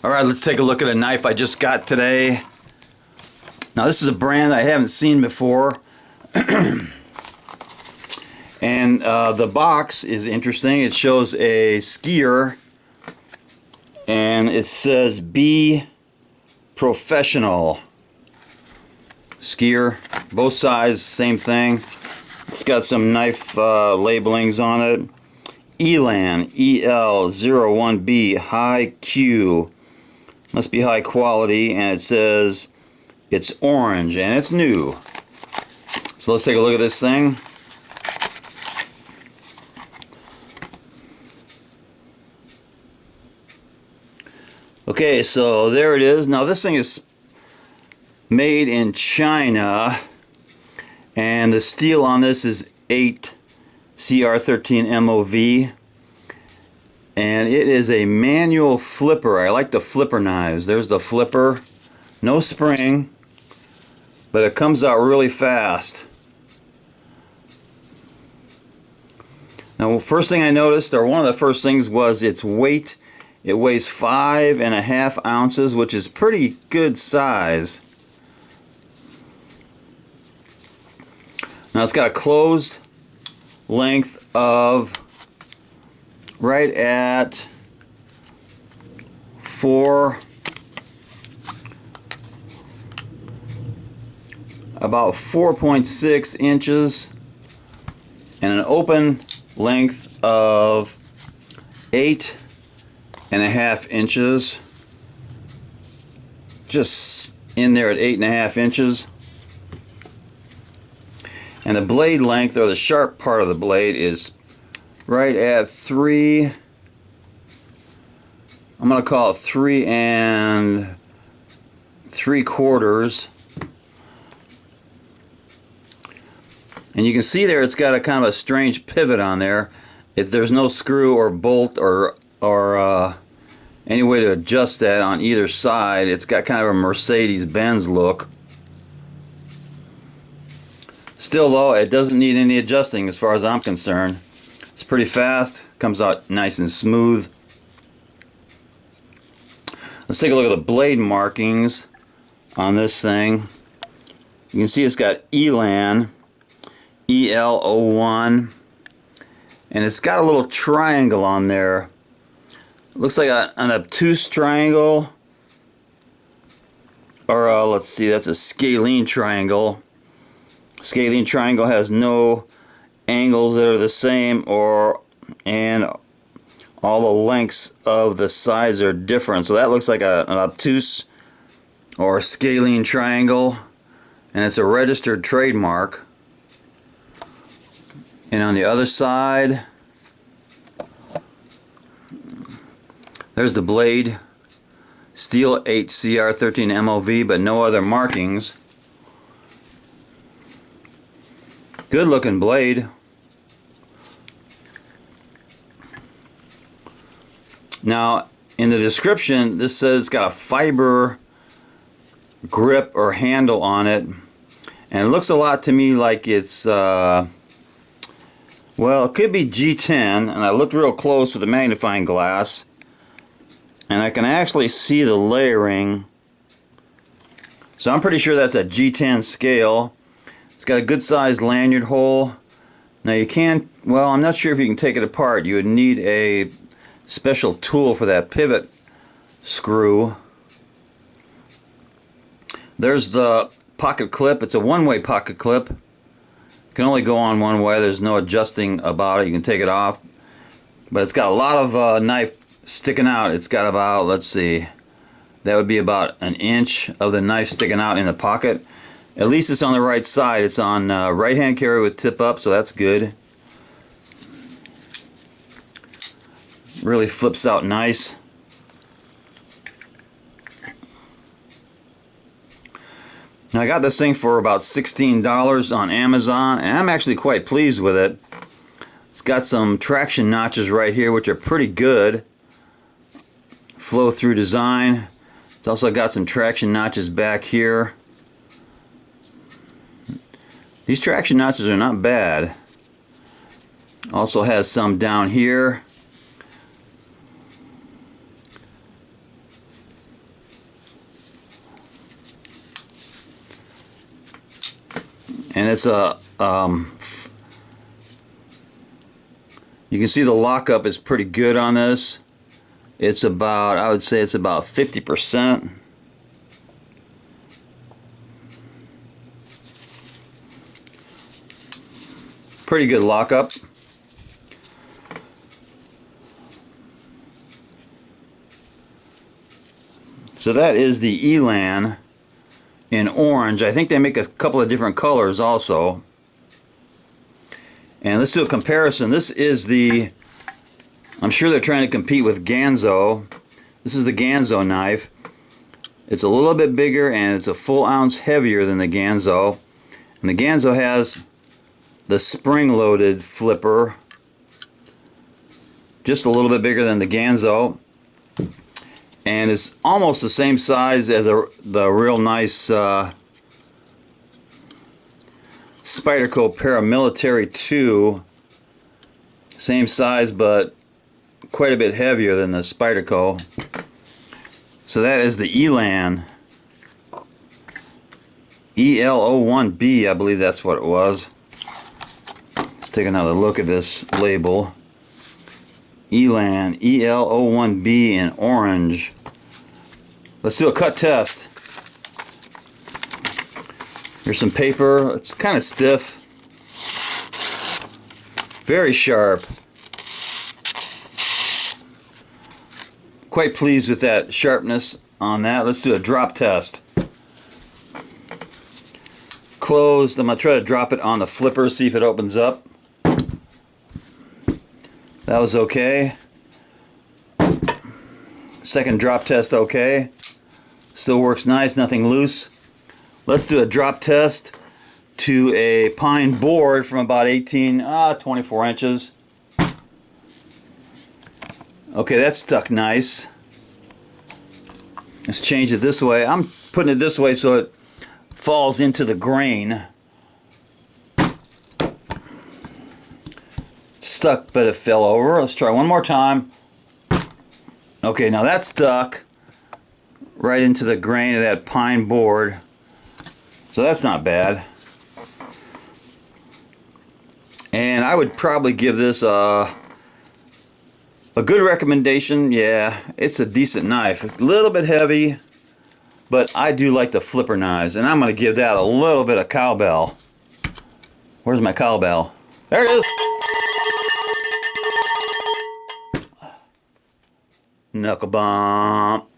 Alright, let's take a look at a knife I just got today. Now this is a brand I haven't seen before. And the box is interesting. It shows a skier and it says Be Professional. Skier, both sides, same thing. It's got some knife labelings on it. Enlan El-01B High Q. Must be high quality, and it says it's orange and it's new. So let's take a look at this thing. Okay, so there it is. Now this thing is made in China, and the steel on this is 8 CR13 MOV, and it is a manual flipper. I like the flipper knives. There's the flipper, no spring, but it comes out really fast. Now, first thing I noticed, or one of the first things, was its weight. It weighs 5.5 ounces, which is pretty good size. Now it's got a closed length of right at about 4.6 inches, and an open length of 8.5 inches, just in there at 8.5 inches. And the blade length, or the sharp part of the blade, is right at 3, I'm going to call it 3 3/4. And you can see there it's got a kind of a strange pivot on there. There's no screw or bolt or any way to adjust that on either side. It's got kind of a Mercedes-Benz look. Still though, it doesn't need any adjusting as far as I'm concerned. It's pretty fast, comes out nice and smooth. Let's take a look at the blade markings on this thing. You can see it's got Enlan El-01, and it's got a little triangle on there. It looks like an obtuse triangle, or let's see, that's a scalene triangle. Scalene triangle has no angles that are the same, and all the lengths of the sides are different. So that looks like an obtuse or scalene triangle, and it's a registered trademark. And on the other side, there's the blade, steel 8 CR13 MOV, but no other markings. Good looking blade. Now in the description this says it's got a fiber grip or handle on it, and it looks a lot to me like it's well, it could be G10, and I looked real close with a magnifying glass and I can actually see the layering, so I'm pretty sure that's a G10 scale. It's got a good sized lanyard hole. Now you can't, well, I'm not sure if you can take it apart. You would need a special tool for that pivot screw. There's the pocket clip. It's a one-way pocket clip. It can only go on one way. There's no adjusting about it. You can take it off. But it's got a lot of knife sticking out. It's got about, let's see, that would be about an inch of the knife sticking out in the pocket. At least it's on the right side. It's on right hand carry with tip up, so that's good. Really flips out nice. Now I got this thing for about $16 on Amazon, and I'm actually quite pleased with it. It's got some traction notches right here, which are pretty good. Flow through design. It's also got some traction notches back here. These traction notches are not bad. Also has some down here. and it's a you can see the lockup is pretty good on this. It's about, I would say it's about 50%. Pretty good lockup. So that is the Enlan in orange. I think they make a couple of different colors also. And let's do a comparison. This is the, I'm sure they're trying to compete with Ganzo. This is the Ganzo knife. It's a little bit bigger and it's a full ounce heavier than the Ganzo. And the Ganzo has the spring-loaded flipper. Just a little bit bigger than the Ganzo. And it's almost the same size as the real nice Spyderco Paramilitary 2, same size but quite a bit heavier than the Spyderco. So that is the Enlan El-01B, I believe that's what it was. Let's take another look at this label. Enlan El-01B in orange. Let's do a cut test. Here's some paper. It's kind of stiff. Very sharp. Quite pleased with that sharpness on that. Let's do a drop test. Closed. I'm going to try to drop it on the flipper, see if it opens up. That was okay. Second drop test okay. Still works nice, nothing loose. Let's do a drop test to a pine board from about 24 inches. Okay, that's stuck nice. Let's change it this way. I'm putting it this way so it falls into the grain. Stuck, but it fell over. Let's try one more time. Okay, now that's stuck right into the grain of that pine board. So that's not bad. And I would probably give this a good recommendation. Yeah, it's a decent knife. It's a little bit heavy, but I do like the flipper knives. And I'm going to give that a little bit of cowbell. Where's my cowbell? There it is. Knuckle bump.